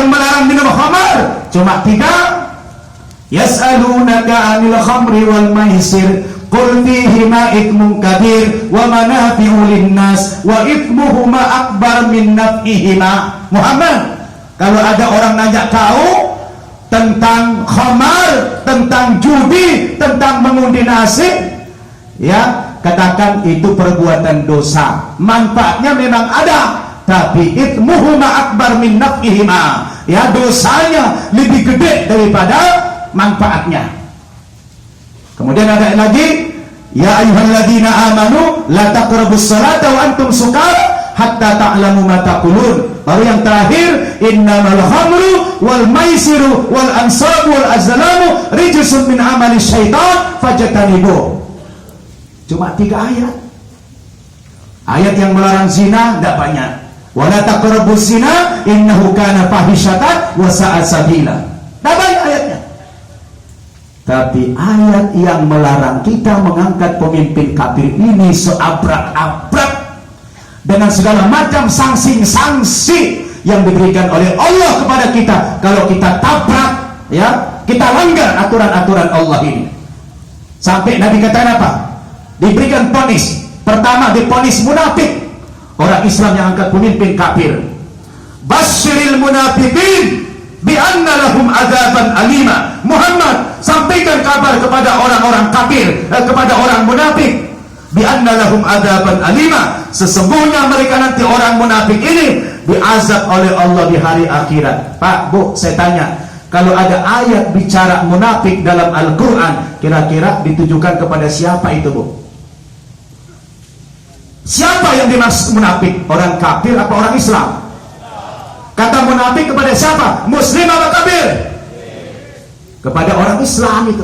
yang melarang minum khamar cuma 3. Yas'alunaka 'anil khamri wal maisir qul fihima ithmun kabir wa manafi'u linnas wa ithmuhuma akbar min naf'ihima. Muhammad, kalau ada orang nanya kau tentang khamar, tentang judi, tentang mengundi nasib, ya katakan itu perbuatan dosa. Manfaatnya memang ada, tapi ithmuhuma akbar min naf'ihima. Ya, dosanya lebih gede daripada manfaatnya. Kemudian ada lagi, ya ayyuhalladzina amanu la taqrabus salata wa antum sukara hatta ta'lamu ma taqulun. Baru yang terakhir, innamal khamru wal maisiru wal ansabu wal azlamu rijsun min amali syaitan fajtanibu. Cuma 3 ayat. Ayat yang melarang zina tidak banyak. Wala taqrabuz zina innahu kana fahisyatan wa sa'a sabila. Tidak banyak ayatnya. Tapi ayat yang melarang kita mengangkat pemimpin kafir ini seabrak-abrak dengan segala macam sanksi-sanksi yang diberikan oleh Allah kepada kita kalau kita tabrak, ya, kita langgar aturan-aturan Allah ini. Sampai Nabi katakan apa? Diberikan ponis. Pertama diponis munafik, orang Islam yang angkat pemimpin kafir. Basyiril munafiqin bi anna lahum adzaban alima. Muhammad, sampaikan kabar kepada orang-orang kafir, kepada orang munafik, bi anna lahum adzaban alima, sesungguhnya mereka nanti orang munafik ini diazab oleh Allah di hari akhirat. Pak, Bu, saya tanya, kalau ada ayat bicara munafik dalam Al-Qur'an, kira-kira ditujukan kepada siapa itu, Bu? Siapa yang dimaksud munafik? Orang kafir apa orang Islam? Kata munafik kepada siapa? Muslim atau kafir? Kepada orang Islam itu.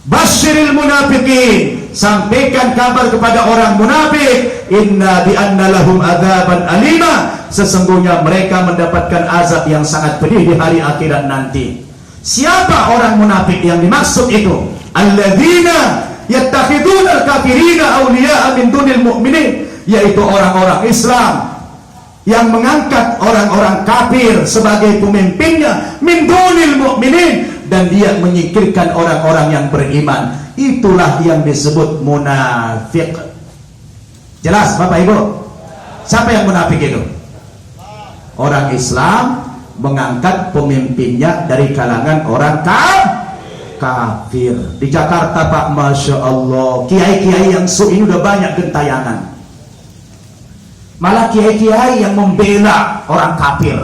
Basyiril munafiqin, sampaikan kabar kepada orang munafik, inna bi anna lahum adzaban alima, sesungguhnya mereka mendapatkan azab yang sangat pedih di hari akhirat nanti. Siapa orang munafik yang dimaksud itu? Alladzina yattakhiduna al-kafirina awliya'a min dunil mu'minin, yaitu orang-orang Islam yang mengangkat orang-orang kafir sebagai pemimpinnya, min dunil mu'minin, dan dia menyingkirkan orang-orang yang beriman. Itulah yang disebut munafik. Jelas Bapak Ibu? Siapa yang munafik itu? Orang Islam mengangkat pemimpinnya dari kalangan orang kafir. Di Jakarta, Pak, Masya Allah, kiai-kiai yang ini udah banyak gentayangan. Malah kiai-kiai yang membela orang kafir.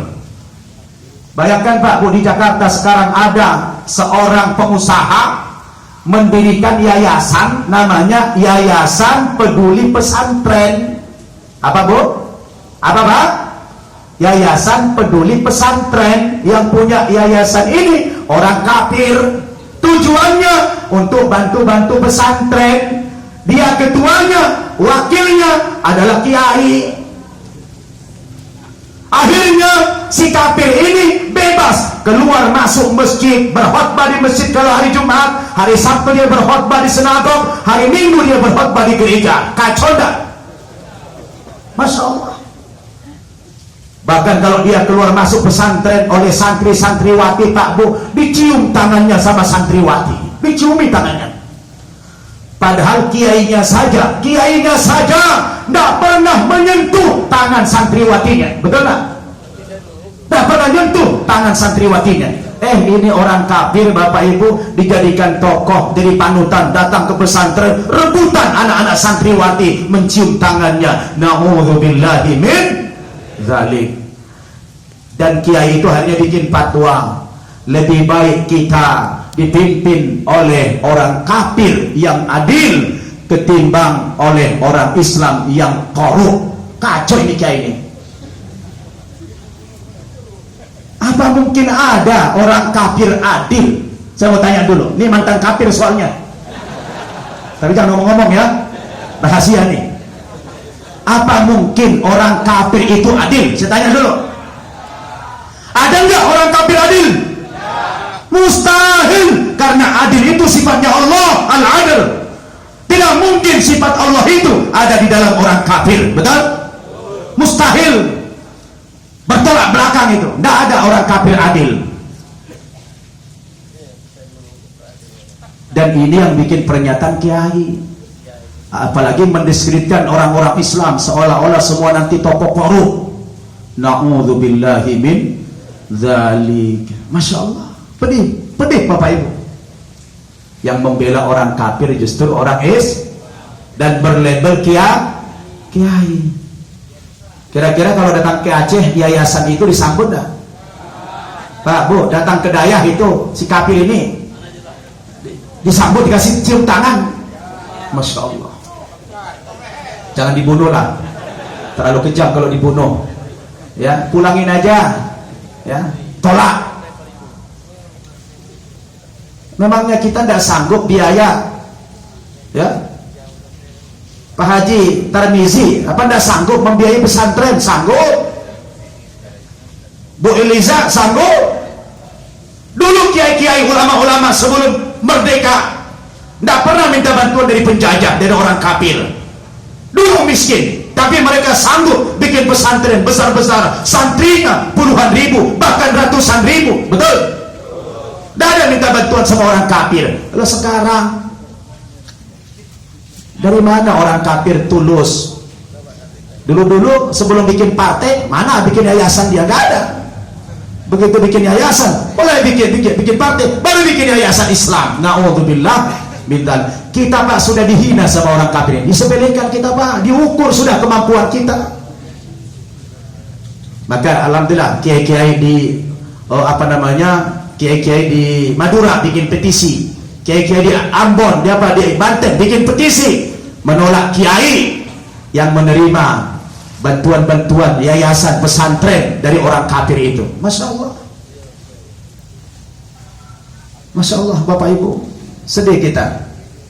Bayangkan Pak, Bu, di Jakarta sekarang ada seorang pengusaha mendirikan yayasan, namanya Yayasan Peduli Pesantren. Apa, Bu? Apa, Pak? Yayasan Peduli Pesantren. Yang punya yayasan ini orang kafir. Tujuannya untuk bantu-bantu pesantren. Dia ketuanya, wakilnya adalah kiai. Akhirnya si kafir ini bebas keluar masuk masjid, berkhutbah di masjid kalau hari Jumat, hari Sabtu dia berkhutbah di sinagog, hari Minggu dia berkhutbah di gereja. Kacau dah. Masya Allah. Bahkan kalau dia keluar masuk pesantren oleh santri-santriwati, Pak, Bu, dicium tangannya sama santriwati, diciumi tangannya. Padahal kiainya saja tidak pernah menyentuh tangan santriwatinya. Betul tak? Tidak pernah menyentuh tangan santriwatinya. Ini orang kafir, Bapak Ibu, dijadikan tokoh, jadi panutan, datang ke pesantren, rebutan anak-anak santriwati mencium tangannya. Na'udzubillahi min zalik. Dan kiai itu hanya bikin fatwa, lebih baik kita dipimpin oleh orang kafir yang adil ketimbang oleh orang Islam yang korup. Kacau ini kiai ini. Apa mungkin ada orang kafir adil? Saya mau tanya dulu, ini mantan kafir soalnya, tapi jangan ngomong-ngomong ya, rahasia nih. Apa mungkin orang kafir itu adil? Saya tanya dulu, ada nggak orang kafir adil? Mustahil, karena adil itu sifatnya Allah, al-adil. Tidak mungkin sifat Allah itu ada di dalam orang kafir. Betul? Mustahil. bertolak belakang itu. Tidak ada orang kafir adil. Dan ini yang bikin pernyataan kiai, apalagi mendiskreditkan orang-orang Islam seolah-olah semua nanti tokoh korup. Na'udzubillahi min dzalik. Masya Allah, pedih Bapak Ibu. Yang membela orang kafir justru orang dan berlabel kiai. Kira-kira kalau datang ke Aceh, yayasan itu disambut enggak? Pak, Bu, datang ke Dayah itu si kafir ini disambut, dikasih cium tangan. Masya Allah. Jangan dibunuh lah, terlalu kejam kalau dibunuh. Ya, pulangin aja. Ya, tolak. Memangnya kita tidak sanggup biaya? Ya, Pak Haji Tarmizi, apa tidak sanggup membiayai pesantren? Sanggup. Bu Eliza sanggup. Dulu kiai-kiai ulama-ulama sebelum merdeka tidak pernah minta bantuan dari penjajah, dari orang kafir. Dulu miskin, tapi mereka sanggup bikin pesantren besar-besar, santrinya puluhan ribu, bahkan ratusan ribu. Betul? Tidak ada minta bantuan sama orang kafir. Lalu sekarang dari mana orang kafir tulus? Dulu-dulu sebelum bikin partai, mana bikin yayasan dia? Gak ada. Begitu bikin yayasan, mulai bikin partai, baru bikin yayasan Islam. Na'udzubillah mintal. Kita Pak sudah dihina sama orang kafir, disepelekan kita Pak, diukur sudah kemampuan kita. Maka alhamdulillah kiai-kiai di kiai-kiai di Madura bikin petisi, kiai-kiai di Ambon, di Banten bikin petisi menolak kiai yang menerima bantuan-bantuan yayasan pesantren dari orang kafir itu. Masya Allah. Masya Allah Bapak Ibu, sedih kita.